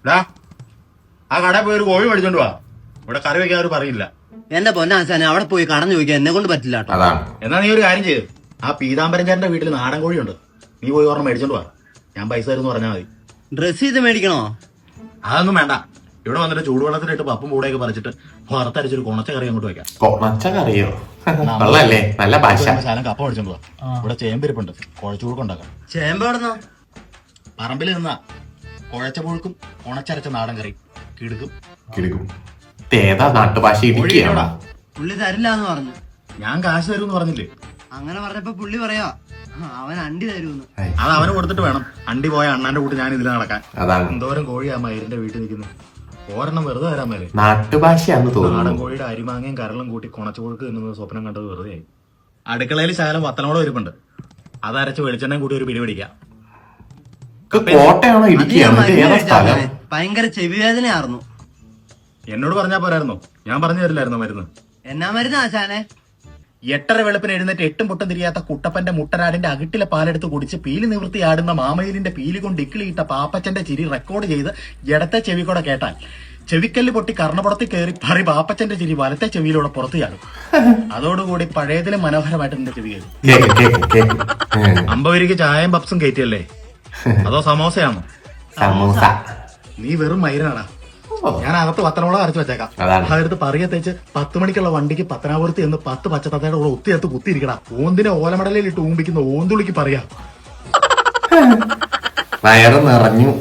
ആ കടയിൽ പോയി ഒരു കോഴി മേടിച്ചോണ്ട് പോവാ. ഇവിടെ കറി വെക്കാൻ അവർ പറയില്ല. എന്റെ പൊന്നാശാനെ അവിടെ പോയി കടന്നു ചോദിക്കാൻ എന്നെ കൊണ്ട് പറ്റില്ല കേട്ടോ. എന്നാ നീ ഒരു കാര്യം ചെയ്ത്, ആ പീതാംബരഞ്ചാരന്റെ വീട്ടിൽ നാടൻ കോഴിയുണ്ട്, നീ പോയി ഒരെണ്ണം മേടിച്ചോണ്ട് പോവാ. ഞാൻ പൈസ തരുമെന്ന് പറഞ്ഞാൽ മതി. ഡ്രസ് ചെയ്ത് മേടിക്കണോ? അതൊന്നും വേണ്ട. ഇവിടെ വന്നിട്ട് ചൂടുവെള്ളത്തിലിട്ട് പപ്പും പൂടെയൊക്കെ പറിച്ചിട്ട് വറുത്തരച്ചൊരു കൊണച്ച കറി അങ്ങോട്ട് വെക്കാം. കൊണച്ച കറിയോ? കൊള്ളല്ലേ, നല്ല ഭാഷ. ശാലം കപ്പ മേടിച്ചോണ്ട് പോവാ. ഇവിടെ ചേമ്പിരിപ്പുണ്ട്, കുഴച്ചുകൊടുക്കുണ്ടാക്കാം. ചേമ്പ് എവിടുന്നോ? പറമ്പിൽ നിന്നാ. കുഴച്ച പുഴുക്കും ഉണച്ചരച്ച നാടൻ കറി കിടുക്കും. ഏതാ നാട്ടുഭാഷ? ഇടിക്കുകയാണോ? പുള്ളി തരില്ല എന്ന് പറഞ്ഞു. ഞാൻ കാശ് തരുമെന്ന് പറഞ്ഞില്ലേ? അങ്ങനെ പറഞ്ഞപ്പോ പുള്ളി പറയാ അവൻ അണ്ടി തരൂന്ന്. അത് അവന് കൊടുത്തിട്ട് വേണം അണ്ടി പോയ അണ്ണാന്റെ കൂട്ട് ഞാൻ ഇതിൽ നടക്കാൻ. അതാണ് എന്തോരം കോഴിയാ മയിലിന്റെ വീട്ടിൽ നിൽക്കുന്നു. ഒരെണ്ണം വെറുതെ വരാൻ മേലെ. നാട്ടുഭാഷയാന്ന് തോന്നുന്നു. നാടൻ കോഴിയുടെ അരിമാങ്ങയും കരളും കൂട്ടി കുണച്ചുകൊഴുക്ക് തിന്നുന്നത് സ്വപ്നം കണ്ടത് വെറുതെ ആയി. അടുക്കളയിൽ ശകലം വത്തനോളം ഇരിപ്പുണ്ട്, അതരച്ച് വെളിച്ചെണ്ണയും കൂട്ടി ഒരു പിടി പിടിക്കാം. കോട്ടയാണോ ഇടുക്കിയാണോ? ഏതാ സ്ഥലം? ഭയങ്കര ചെവിവേദനയായിരുന്നു. എന്നോട് പറഞ്ഞാ പോരായിരുന്നോ? ഞാൻ പറഞ്ഞു തരില്ലായിരുന്നോ മരുന്ന്? എന്നാ മരുന്ന് ആശാനെ? 8:30 വെളുപ്പിന് എഴുന്നേറ്റ് 8 പൊട്ടും തിരിയാത്ത കുട്ടപ്പന്റെ മുട്ടനാടിന്റെ അകിട്ടിലെ പാലെടുത്ത് കുടിച്ച് പീലി നിവൃത്തി ആടുന്ന മാമയിലിന്റെ പീലി കൊണ്ട് ഇക്കിളിയിട്ട പാപ്പച്ചന്റെ ചിരി റെക്കോർഡ് ചെയ്ത് ഇടത്തെ ചെവി കൂടെ കേട്ടാൽ ചെവിക്കല്ല് പൊട്ടി കർണപുറത്തിൽ കയറി പറി പാപ്പച്ചന്റെ ചിരി വലത്തെ ചെവിയിലൂടെ പുറത്തു ചാടും. അതോടുകൂടി പഴയതിലും മനോഹരമായിട്ട് എന്റെ ചെവി കേൾക്കും. 50 രൂപയ്ക്ക് ചായയും പപ്സും കയറ്റിയല്ലേ? അതോ സമോസയാണോ? സമൂസ. നീ വെറും മൈരനാടാ. ഞാൻ അകത്ത് പത്തനോളം അരച്ചു വെച്ചേക്കാം. അതെടുത്ത് പറയത്തേച്ച് 10 മണിക്കുള്ള വണ്ടിക്ക് പത്തനാപുരത്ത് എന്ന് 10 പച്ചത്തത്തയുടെ കൂടെ ഒത്തിയത്ത് കുത്തിയിരിക്കടാ. ഓന്തിനെ ഓലമടലിൽ ഇട്ട് ഊമ്പിക്കുന്ന ഓന്തുളിക്ക് പറയാ. വയറ് നിറഞ്ഞു.